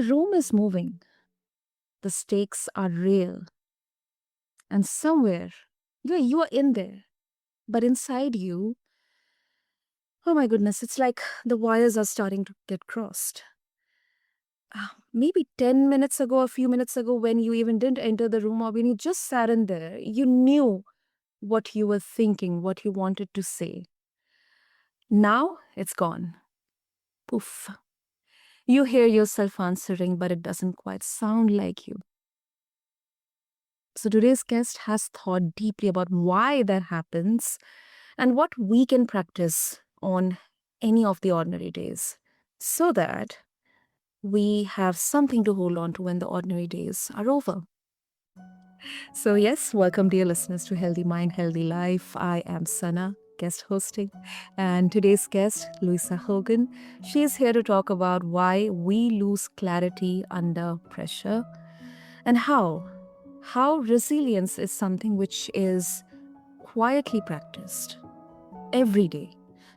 The room is moving, the stakes are real, and somewhere, you are in there. But inside you, oh my goodness, it's like the wires are starting to get crossed. Maybe 10 minutes ago, a few minutes ago, when you even didn't enter the room or when you just sat in there, you knew what you were thinking, what you wanted to say. Now it's gone. Poof. You hear yourself answering, but it doesn't quite sound like you. So today's guest has thought deeply about why that happens and what we can practice on any of the ordinary days so that we have something to hold on to when the ordinary days are over. So, yes, welcome, dear listeners, to Healthy Mind, Healthy Life. I am Sana, guest hosting, and today's guest, Luisa Hogan. She is here to talk about why we lose clarity under pressure and how resilience is something which is quietly practiced every day,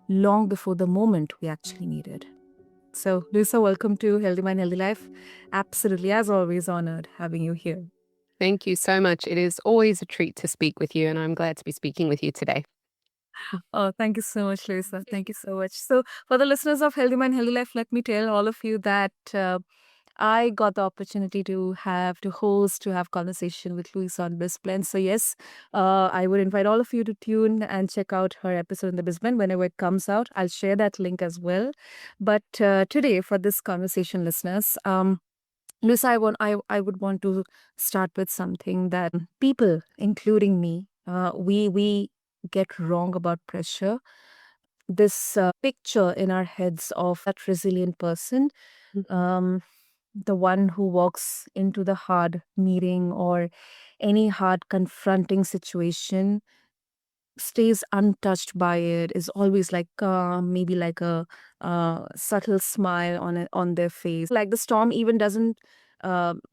long before the moment we actually need it. So, Luisa, welcome to Healthy Mind, Healthy Life. Absolutely, as always, honored having you here. Thank you so much. It is always a treat to speak with you, and I'm glad to be speaking with you today. Oh, thank you so much, Luisa. Thank you so much. So, for the listeners of Healthy Mind, Healthy Life, let me tell all of you that I got the opportunity to have conversation with Luisa on Bizblend. So, yes, I would invite all of you to tune and check out her episode in the Bizblend whenever it comes out. I'll share that link as well. But today, for this conversation, listeners, Luisa, I would want to start with something that people, including me, we get wrong about pressure. This picture in our heads of that resilient person, um, the one who walks into the hard meeting or any hard confronting situation, stays untouched by it, is always like calm, maybe like a subtle smile on their face. Like the storm even doesn't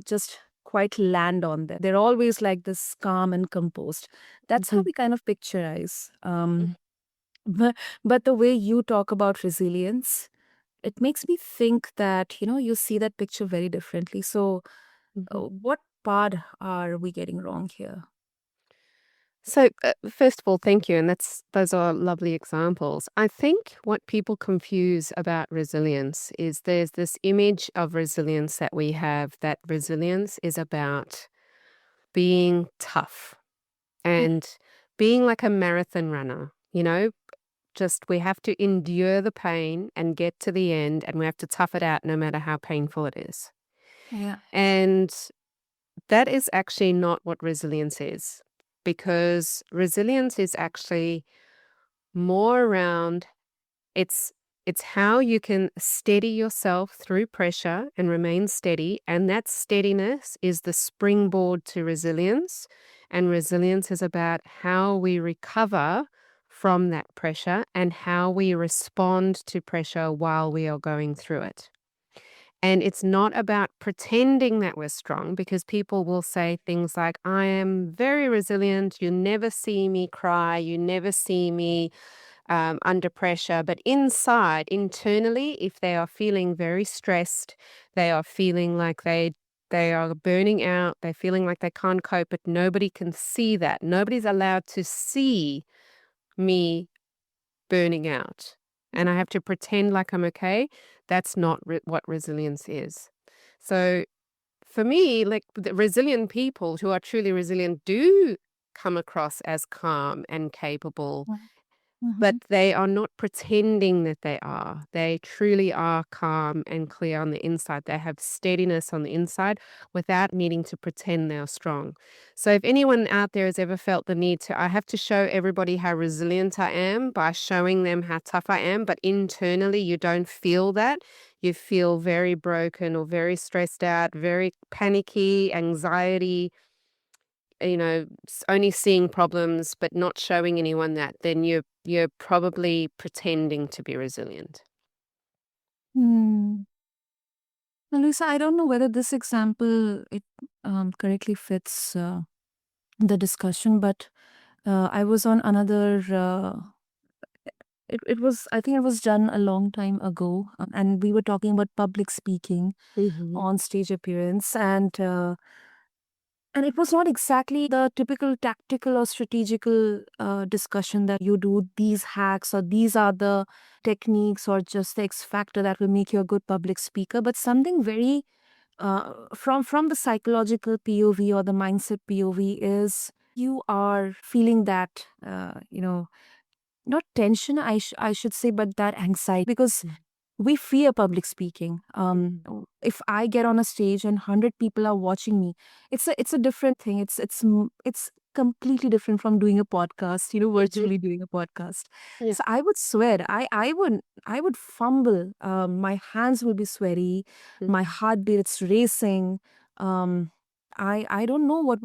just quite land on them. They're always like this calm and composed. That's how we kind of picturize. But, but the way you talk about resilience, it makes me think that, you see that picture very differently. So, what part are we getting wrong here? So, first of all, thank you, and those are lovely examples. I think what people confuse about resilience is there's this image of resilience that we have, that resilience is about being tough and being like a marathon runner, just we have to endure the pain and get to the end, and we have to tough it out no matter how painful it is. Yeah. And that is actually not what resilience is, because resilience is actually more around it's it's how you can steady yourself through pressure and remain steady, and that steadiness is the springboard to resilience. And resilience is about how we recover from that pressure and how we respond to pressure while we are going through it. And it's not about pretending that we're strong, because people will say things like, I am very resilient. You never see me cry. You never see me under pressure. But internally, if they are feeling very stressed, they are feeling like they are burning out, they're feeling like they can't cope, but nobody can see that. Nobody's allowed to see me burning out. And I have to pretend like I'm okay. That's not what resilience is. So for me, like the resilient people who are truly resilient do come across as calm and capable, but they are not pretending that they are. They truly are calm and clear on the inside. They have steadiness on the inside without needing to pretend they are strong. So if anyone out there has ever felt the need to, I have to show everybody how resilient I am by showing them how tough I am, but internally you don't feel that. You feel very broken or very stressed out, very panicky, anxiety, only seeing problems but not showing anyone that, then you're probably pretending to be resilient. Hmm. Now, Lisa, I don't know whether this example it correctly fits the discussion, but I was on another I think it was done a long time ago. And we were talking about public speaking Mhm. on stage appearance. And it was not exactly the typical tactical or strategical discussion that you do these hacks or these are the techniques or just the X factor that will make you a good public speaker, but something very from the psychological POV or the mindset POV is you are feeling that not tension I should say, but that anxiety because Mm. we fear public speaking. Mhm. If I get on a stage and 100 people are watching me, it's a different thing. It's completely different from doing a podcast, Mhm. virtually doing a podcast. Yeah. So I would swear, I would fumble. My hands will be sweaty, Mm. my heartbeat it's racing. Um, I don't know what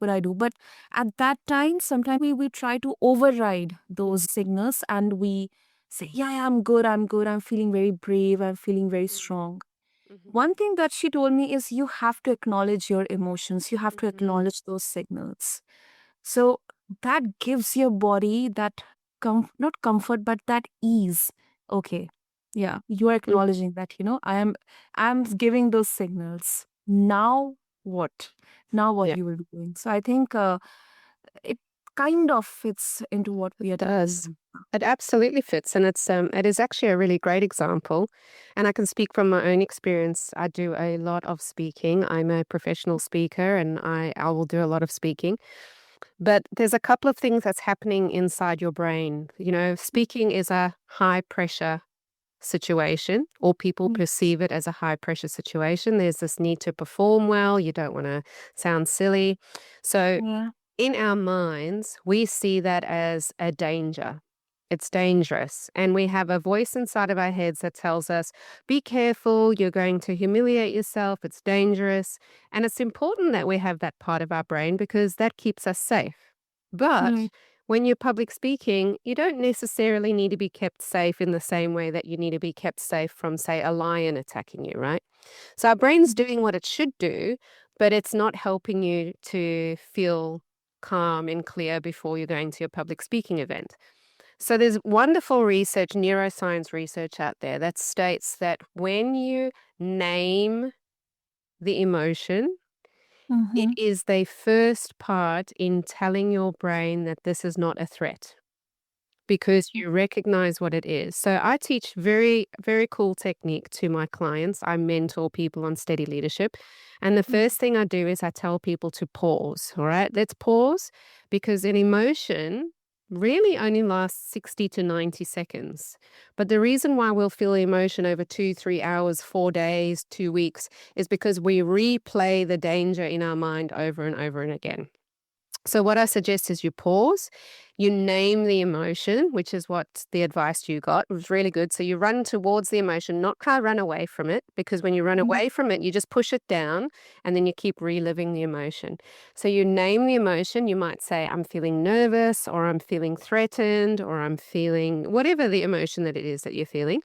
would I do, but at that time, sometimes we try to override those signals and we say, yeah, yeah, I'm good, I'm feeling very brave, I'm feeling very Mm. strong. Mhm. One thing that she told me is you have to acknowledge your emotions, you have to Mhm. acknowledge those signals. So that gives your body that, not comfort, but that ease. Okay, yeah, you are Mm. acknowledging that, I'm giving those signals. Now what? Now what Yeah. you will be doing? So I think it kind of fits into what It we are talking does. about. It absolutely fits, and it is actually a really great example. And I can speak from my own experience. I do a lot of speaking. I'm a professional speaker, and I will do a lot of speaking. But there's a couple of things that's happening inside your brain. Speaking is a high pressure situation, or people Mm, perceive it as a high pressure situation. There's this need to perform well. You don't want to sound silly. So yeah. in our minds, we see that as a danger. It's dangerous. And we have a voice inside of our heads that tells us, be careful, you're going to humiliate yourself, it's dangerous. And it's important that we have that part of our brain because that keeps us safe. But Right. when you're public speaking, you don't necessarily need to be kept safe in the same way that you need to be kept safe from, say, a lion attacking you, right? So our brain's Mm, doing what it should do, but it's not helping you to feel calm and clear before you're going to your public speaking event. So there's wonderful research, neuroscience research out there that states that when you name the emotion, it mhm, is the first part in telling your brain that this is not a threat because mm, you recognize what it is. So I teach very, very cool technique to my clients. I mentor people on steady leadership. And the mm, first thing I do is I tell people to pause. All right, let's pause because an emotion really only lasts 60 to 90 seconds. But the reason why we'll feel emotion over 2, 3 hours, 4 days, 2 weeks is because we replay the danger in our mind over and over and again. So, what I suggest is you pause, you name the emotion, which is what the advice you got it was really good. So, you run towards the emotion, not try run away from it, because when you run mm, away from it, you just push it down and then you keep reliving the emotion. So, you name the emotion. You might say, I'm feeling nervous, or I'm feeling threatened, or I'm feeling whatever the emotion that it is that you're feeling.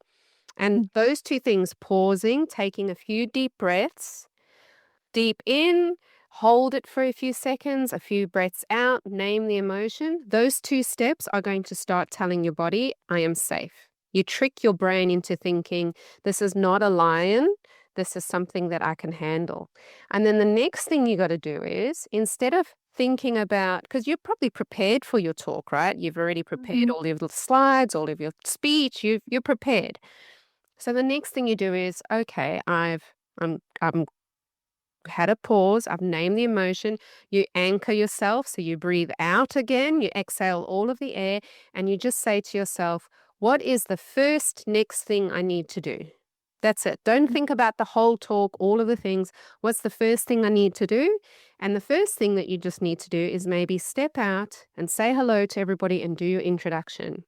And mm, those two things, pausing, taking a few deep breaths, deep in, hold it for a few seconds, a few breaths out, name the emotion. Those two steps are going to start telling your body, I am safe. You trick your brain into thinking, this is not a lion. This is something that I can handle. And then the next thing you got to do is instead of thinking about, because you're probably prepared for your talk, right? You've already prepared mhm, all of the slides, all of your speech, you're prepared. So the next thing you do is, okay, I'm had a pause. I've named the emotion. You anchor yourself. So you breathe out again, you exhale all of the air, and you just say to yourself, what is the first next thing I need to do? That's it. Don't think about the whole talk, all of the things. What's the first thing I need to do? And the first thing that you just need to do is maybe step out and say hello to everybody and do your introduction.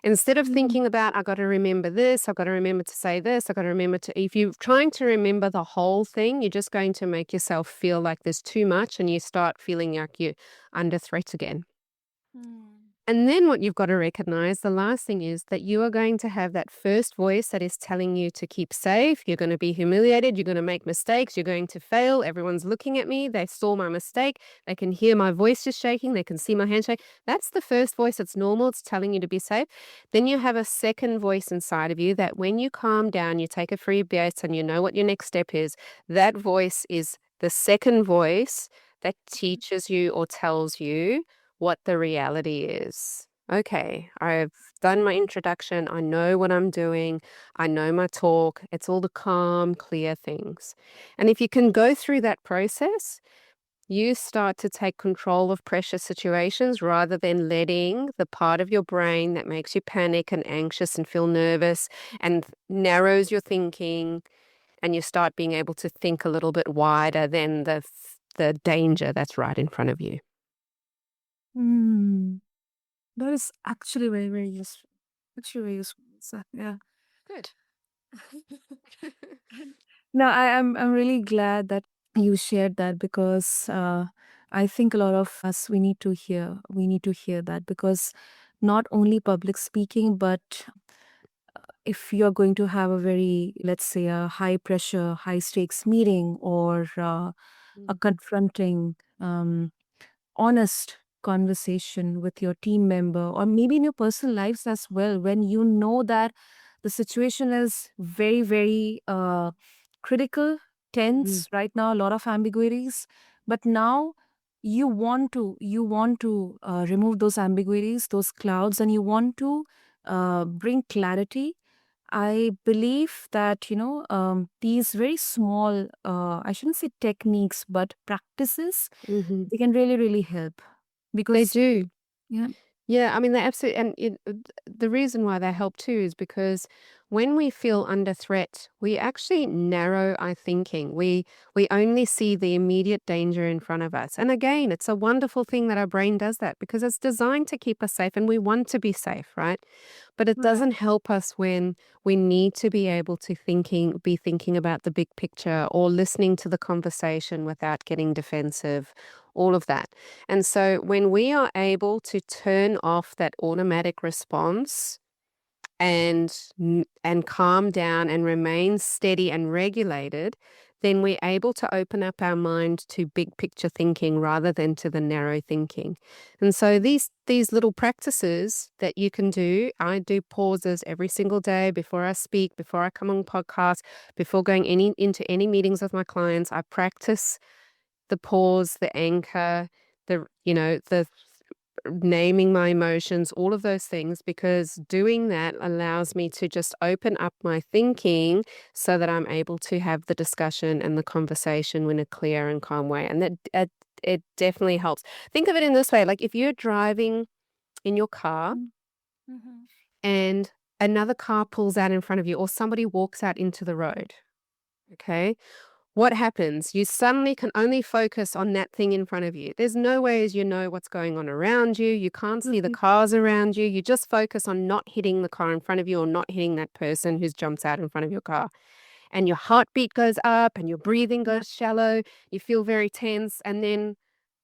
Instead of mhm, thinking about, I got to remember this, I've got to remember to say this, I've got to remember to, if you're trying to remember the whole thing, you're just going to make yourself feel like there's too much and you start feeling like you're under threat again. mm. And then what you've got to recognize, the last thing is that you are going to have that first voice that is telling you to keep safe. You're going to be humiliated. You're going to make mistakes. You're going to fail. Everyone's looking at me. They saw my mistake. They can hear my voice just shaking. They can see my hand shake. That's the first voice. It's normal. It's telling you to be safe. Then you have a second voice inside of you that when you calm down, you take a free breath and you know what your next step is. That voice is the second voice that teaches you or tells you what the reality is. Okay, I've done my introduction. I know what I'm doing. I know my talk. It's all the calm, clear things. And if you can go through that process, you start to take control of pressure situations rather than letting the part of your brain that makes you panic and anxious and feel nervous and narrows your thinking. And you start being able to think a little bit wider than the danger that's right in front of you. Hmm. That is actually very, very useful. Actually, very useful. So, yeah. Good. No, I'm really glad that you shared that because I think a lot of us we need to hear that because not only public speaking, but if you're going to have a very, let's say, a high pressure, high stakes meeting or a confronting, honest conversation with your team member, or maybe in your personal lives as well, when you know that the situation is very, very critical, Mhm. tense right now, a lot of ambiguities, but now you want to remove those ambiguities, those clouds, and you want to bring clarity. I believe that, these very small, I shouldn't say techniques, but practices, Mhm. they can really, really help They because, do. yeah. Yeah, I mean, they absolutely, and the reason why they help too is because when we feel under threat, we actually narrow our thinking. We only see the immediate danger in front of us. And again, it's a wonderful thing that our brain does that because it's designed to keep us safe and we want to be safe, right? But it Right. doesn't help us when we need to be able to be thinking about the big picture or listening to the conversation without getting defensive, all of that. And so when we are able to turn off that automatic response and calm down and remain steady and regulated, then we're able to open up our mind to big picture thinking rather than to the narrow thinking. And so these little practices that you can do, I do pauses every single day before I speak, before I come on podcasts, before going into any meetings with my clients. I practice the pause, the anchor, the naming my emotions, all of those things, because doing that allows me to just open up my thinking so that I'm able to have the discussion and the conversation in a clear and calm way. And it definitely helps. Think of it in this way, like if you're driving in your car Mm-hmm. and another car pulls out in front of you or somebody walks out into the road, okay? What happens? You suddenly can only focus on that thing in front of you. There's no ways you know what's going on around you. You can't see the cars around you. You just focus on not hitting the car in front of you or not hitting that person who's jumps out in front of your car. And your heartbeat goes up and your breathing goes shallow. You feel very tense. And then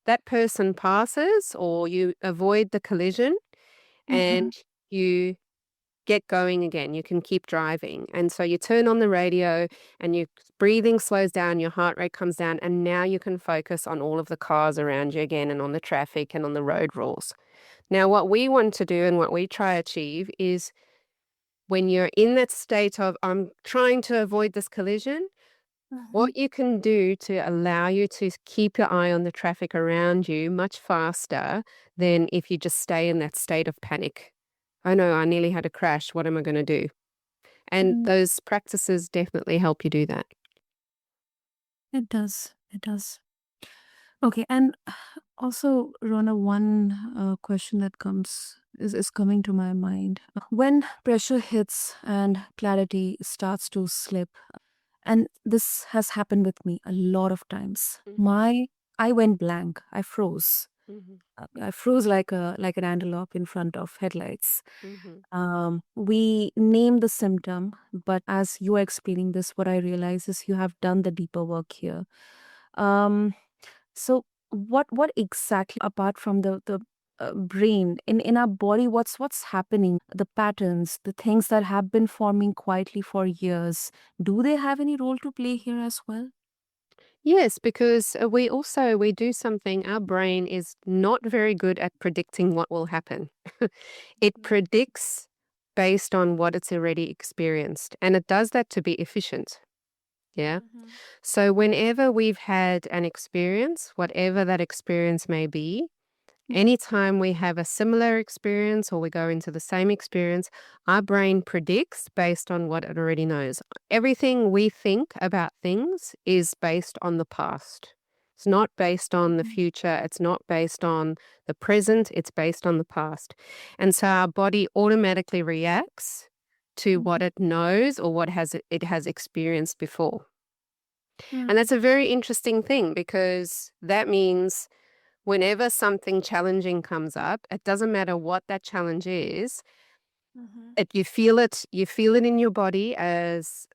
that person passes or you avoid the collision Mm-hmm. and you get going again. You can keep driving. And so you turn on the radio and your breathing slows down, your heart rate comes down, and now you can focus on all of the cars around you again and on the traffic and on the road rules. Now, what we want to do and what we try to achieve is when you're in that state of, I'm trying to avoid this collision, Mm-hmm. what you can do to allow you to keep your eye on the traffic around you much faster than if you just stay in that state of panic. Oh no, I nearly had a crash. What am I going to do? And Mm, those practices definitely help you do that. it does. It does. Okay, and also, Rona, one question that is coming to my mind. When pressure hits and clarity starts to slip, and this has happened with me a lot of times. Mhm, I went blank. I froze. mhm, I froze like an antelope in front of headlights. mhm, We name the symptom, but as you are explaining this, what I realize is you have done the deeper work here. Um, so what exactly, apart from the brain, in our body, what's happening, the patterns, the things that have been forming quietly for years, do they have any role to play here as well? Yes, because we do something. Our brain is not very good at predicting what will happen. It predicts based on what it's already experienced, and it does that to be efficient. Yeah. Mm-hmm. So whenever we've had an experience, whatever that experience may be, anytime we have a similar experience or we go into the same experience, our brain predicts based on what it already knows. Everything we think about things is based on the past. It's not based on the future. It's not based on the present. It's based on the past. And so our body automatically reacts to what it knows or what it has experienced before. And that's a very interesting thing because that means whenever something challenging comes up, it doesn't matter what that challenge is, you feel it in your body as,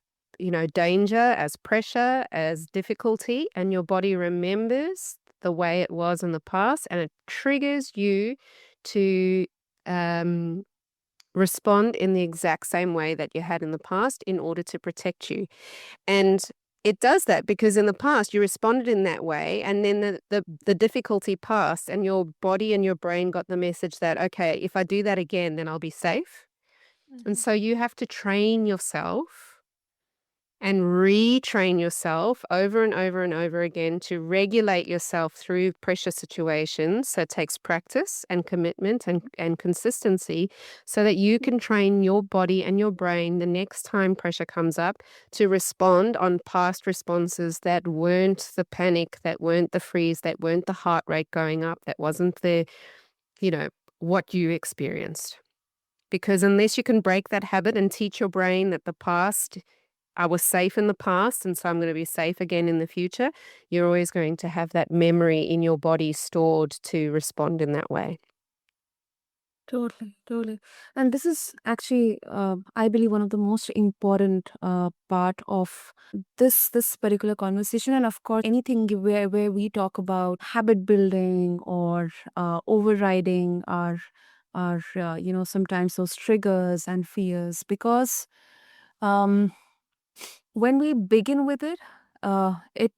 danger, as pressure, as difficulty, and your body remembers the way it was in the past, and it triggers you to um, respond in the exact same way that you had in the past in order to protect you. And it does that because in the past you responded in that way, and then the difficulty passed, and your body and your brain got the message that, okay, if I do that again, then I'll be safe. And so you have to train yourself and retrain yourself over and over and over again to regulate yourself through pressure situations. So it takes practice and commitment and consistency so that you can train your body and your brain the next time pressure comes up to respond on past responses that weren't the panic, that weren't the freeze, that weren't the heart rate going up, that wasn't the, you know, what you experienced. Because unless you can break that habit and teach your brain that the past, I was safe in the past, and so I'm going to be safe again in the future, you're always going to have that memory in your body stored to respond in that way. Totally, totally. And this is actually, I believe, one of the most important part of this particular conversation. And of course, anything where we talk about habit building or overriding our sometimes those triggers and fears, because um, when we begin with it, it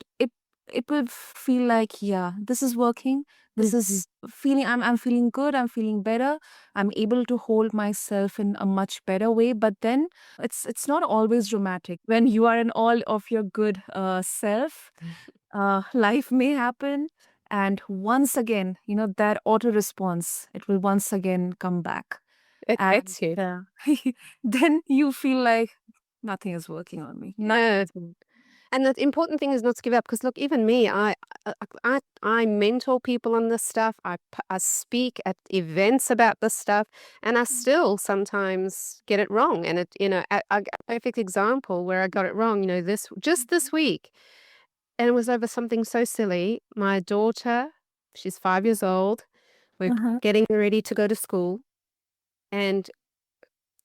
will feel like, yeah, this is working. This Mhm. is feeling. I'm feeling good. I'm feeling better. I'm able to hold myself in a much better way. But then it's not always dramatic. When you are in all of your good self, life may happen, and once again, that auto response, it will once again come back, It and gets you. then you feel like nothing is working on me. Nothing No. is working. And the important thing is not to give up because look, even me, I mentor people on this stuff. I speak at events about this stuff, and I still sometimes get it wrong. And a perfect example where I got it wrong, this week, and it was over something so silly. My daughter, she's 5 years old. We're Uh-huh. getting ready to go to school, and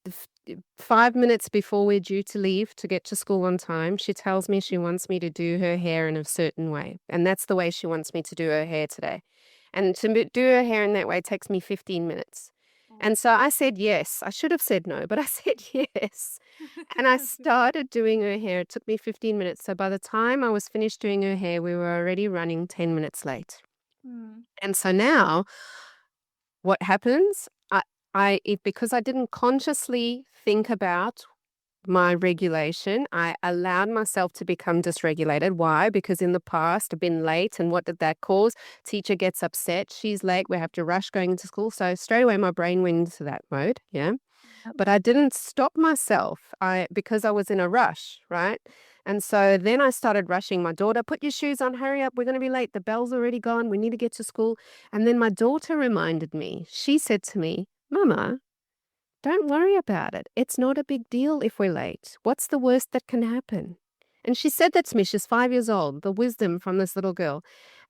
the f 5 minutes before we're due to leave to get to school on time, she tells me she wants me to do her hair in a certain way, and that's the way she wants me to do her hair today. And to do her hair in that way takes me 15 minutes. And so I said yes. I should have said no, but I said yes. And I started doing her hair. It took me 15 minutes. So by the time I was finished doing her hair, we were already running 10 minutes late. Mm. And so now what happens? Because I didn't consciously think about my regulation, I allowed myself to become dysregulated. Why? Because in the past, I've been late. And what did that cause? Teacher gets upset. She's late. We have to rush going into school. So straight away, my brain went into that mode. Yeah. Yep. But I didn't stop myself because I was in a rush. Right. And so then I started rushing my daughter, put your shoes on, hurry up. We're going to be late. The bell's already gone. We need to get to school. And then my daughter reminded me, she said to me, Mama, don't worry about it. It's not a big deal if we're late. What's the worst that can happen? And she said that to me. She's 5 years old, the wisdom from this little girl.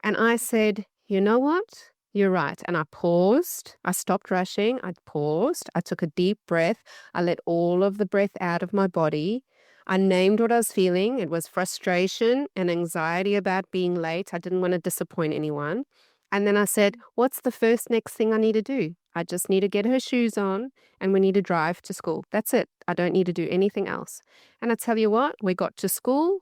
And I said, you know what? You're right. And I paused. I stopped rushing. I paused. I took a deep breath. I let all of the breath out of my body. I named what I was feeling. It was frustration and anxiety about being late. I didn't want to disappoint anyone. And then I said, what's the first next thing I need to do? I just need to get her shoes on and we need to drive to school. That's it. I don't need to do anything else. And I tell you what, we got to school.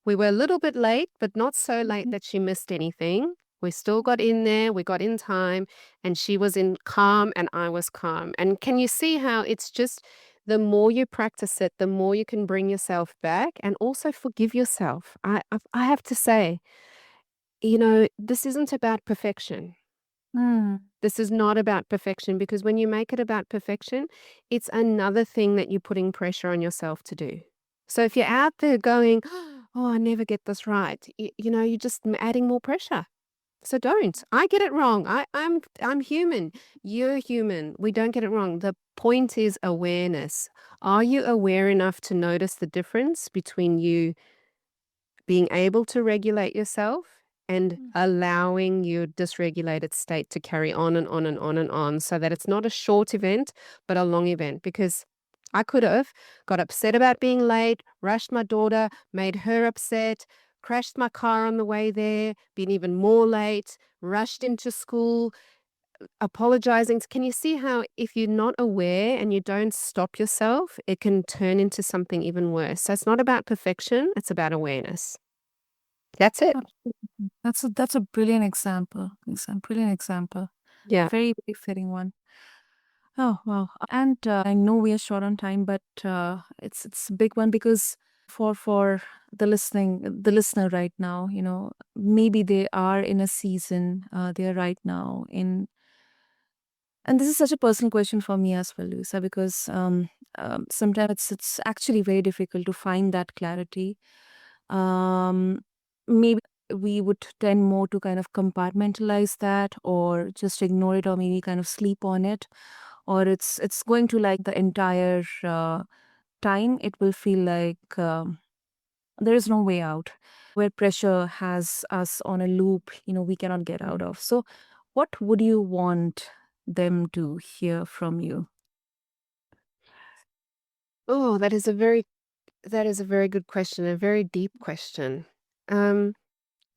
We were a little bit late, but not so late that she missed anything. We still got in there, we got in time, and she was in calm and I was calm. And can you see how it's just the more you practice it, the more you can bring yourself back and also forgive yourself. I have to say, this isn't about perfection. Mm. This is not about perfection because when you make it about perfection, it's another thing that you're putting pressure on yourself to do. So if you're out there going, oh, I never get this right, you're just adding more pressure. So don't. I get it wrong. I'm human. You're human. We don't get it wrong. The point is awareness. Are you aware enough to notice the difference between you being able to regulate yourself and allowing your dysregulated state to carry on and on and on and on so that it's not a short event, but a long event? Because I could have got upset about being late, rushed my daughter, made her upset, crashed my car on the way there, been even more late, rushed into school, apologizing. Can you see how if you're not aware and you don't stop yourself, it can turn into something even worse? So it's not about perfection, it's about awareness. That's it. Absolutely. That's a brilliant example. Brilliant example. Yeah. Very, very fitting one. Oh wow! And I know we are short on time, but it's a big one because for the listener right now, maybe they are in a season. They are right now in, and this is such a personal question for me as well, Luisa, because sometimes it's actually very difficult to find that clarity. Maybe we would tend more to kind of compartmentalize that or just ignore it or maybe kind of sleep on it, or it's going to like the entire time it will feel like there is no way out, where pressure has us on a loop we cannot get out of. So what would you want them to hear from you? Oh, that is a very good question, a very deep question.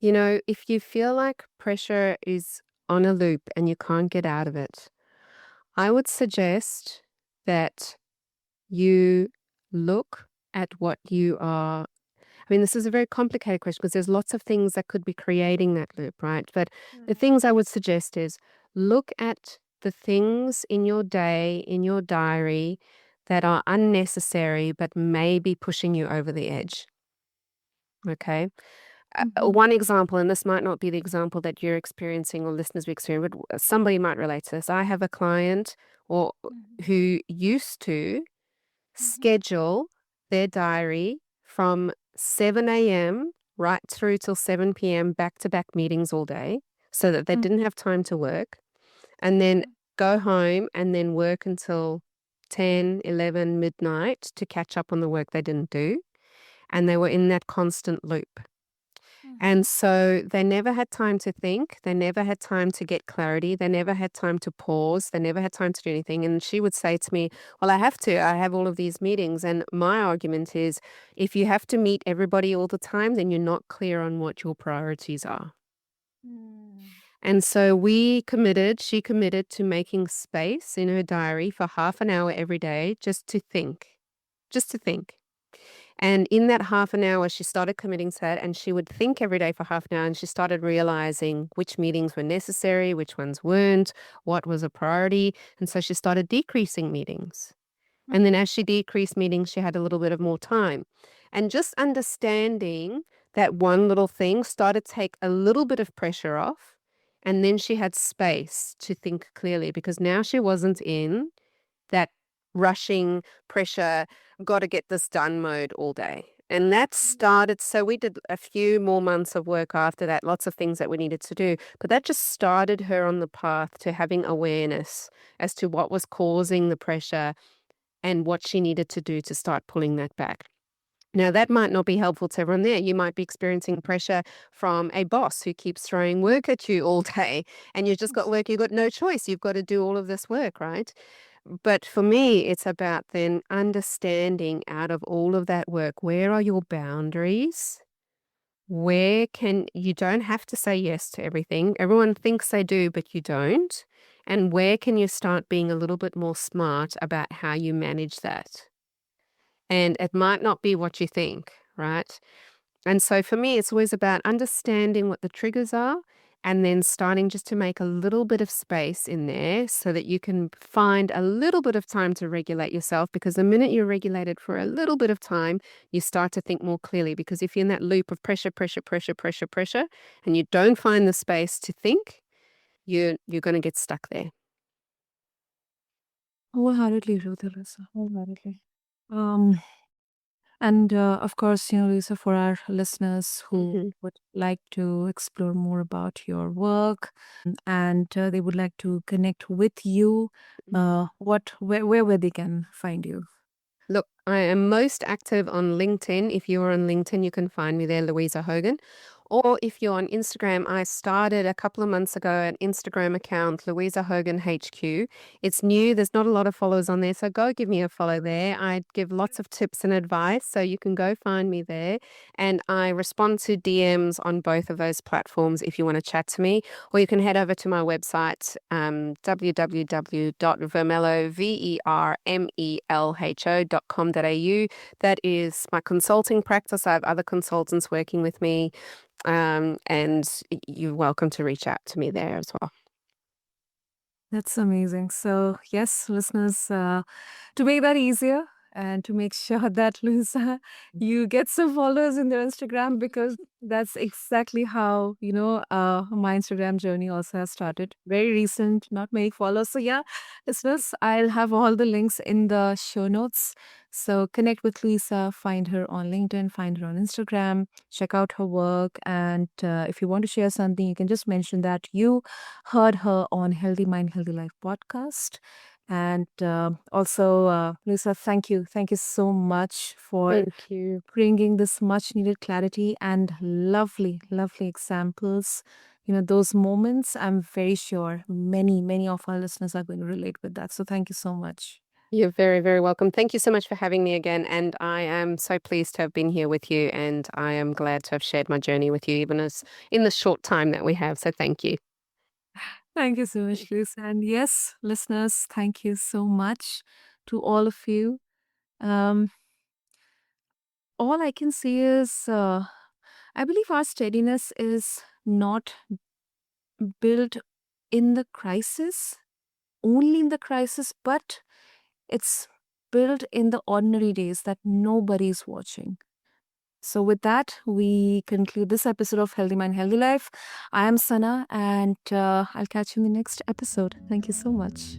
If you feel like pressure is on a loop and you can't get out of it, I would suggest that you look at what you are. I mean, this is a very complicated question because there's lots of things that could be creating that loop, right? But the things I would suggest is look at the things in your day, in your diary that are unnecessary but may be pushing you over the edge. Okay. Mhm. One example, and this might not be the example that you're experiencing or listeners will experience, but somebody might relate to this. I have a client or Mhm. who used to Mhm. schedule their diary from 7 a.m. right through till 7 p.m. back to back meetings all day so that they Mhm. didn't have time to work and then go home and then work until 10, 11, midnight to catch up on the work they didn't do. And they were in that constant loop. Mhm. And so they never had time to think. They never had time to get clarity. They never had time to pause. They never had time to do anything. And she would say to me, well, I have to. I have all of these meetings. And my argument is if you have to meet everybody all the time, then you're not clear on what your priorities are. Mm. And so she committed to making space in her diary for half an hour every day just to think, just to think. And in that half an hour, she started committing to that and she would think every day for half an hour and she started realizing which meetings were necessary, which ones weren't, what was a priority. And so she started decreasing meetings. And then as she decreased meetings, she had a little bit of more time. And just understanding that one little thing started to take a little bit of pressure off. And then she had space to think clearly because now she wasn't in that rushing pressure, got to get this done mode all day. And that started, so we did a few more months of work after that, lots of things that we needed to do. But that just started her on the path to having awareness as to what was causing the pressure and what she needed to do to start pulling that back. Now, that might not be helpful to everyone there. You might be experiencing pressure from a boss who keeps throwing work at you all day, and you've just got work, you've got no choice. You've got to do all of this work, right? But for me, it's about then understanding out of all of that work, where are your boundaries? where can you don't have to say yes to everything. Everyone thinks they do, but you don't. And where can you start being a little bit more smart about how you manage that? And it might not be what you think, right? And so for me, it's always about understanding what the triggers are and then starting just to make a little bit of space in there so that you can find a little bit of time to regulate yourself. Because the minute you're regulated for a little bit of time, you start to think more clearly. Because if you're in that loop of pressure, pressure, pressure, pressure, pressure, and you don't find the space to think, you're going to get stuck there. Wholeheartedly, Ruth, Larissa, wholeheartedly. Um, and of course, Lisa, for our listeners who Mhm. would like to explore more about your work, and they would like to connect with you, where they can find you? Look, I am most active on LinkedIn. If you're on LinkedIn, you can find me there, Luisa Hogan. Or if you're on Instagram, I started a couple of months ago an Instagram account, Louisa Hogan HQ. It's new, there's not a lot of followers on there, so go give me a follow there. I give lots of tips and advice, so you can go find me there. And I respond to DMs on both of those platforms if you want to chat to me. Or you can head over to my website, www.vermelho.com.au. That is my consulting practice. I have other consultants working with me. And you're welcome to reach out to me there as well. That's amazing. So, yes, listeners, to make that easier and to make sure that, Luisa, you get some followers in their Instagram, because that's exactly how, my Instagram journey also has started. Very recent, not many followers. So, yeah, listeners, I'll have all the links in the show notes. So, connect with Luisa, find her on LinkedIn, find her on Instagram, check out her work. And if you want to share something, you can just mention that you heard her on Healthy Mind, Healthy Life podcast. And also, Lisa, thank you. Thank you so much for Thank you. bringing this much needed clarity and lovely, lovely examples. Those moments, I'm very sure many, many of our listeners are going to relate with that. So thank you so much. You're very, very welcome. Thank you so much for having me again. And I am so pleased to have been here with you. And I am glad to have shared my journey with you, even as in the short time that we have. So thank you. Thank you so much, Lisa. And yes, listeners, thank you so much to all of you. Um, all I can say is, I believe our steadiness is not built in the crisis, only in the crisis, but it's built in the ordinary days that nobody's watching. So, with that, we conclude this episode of Healthy Mind, Healthy Life. I am Sana, and I'll catch you in the next episode. Thank you so much.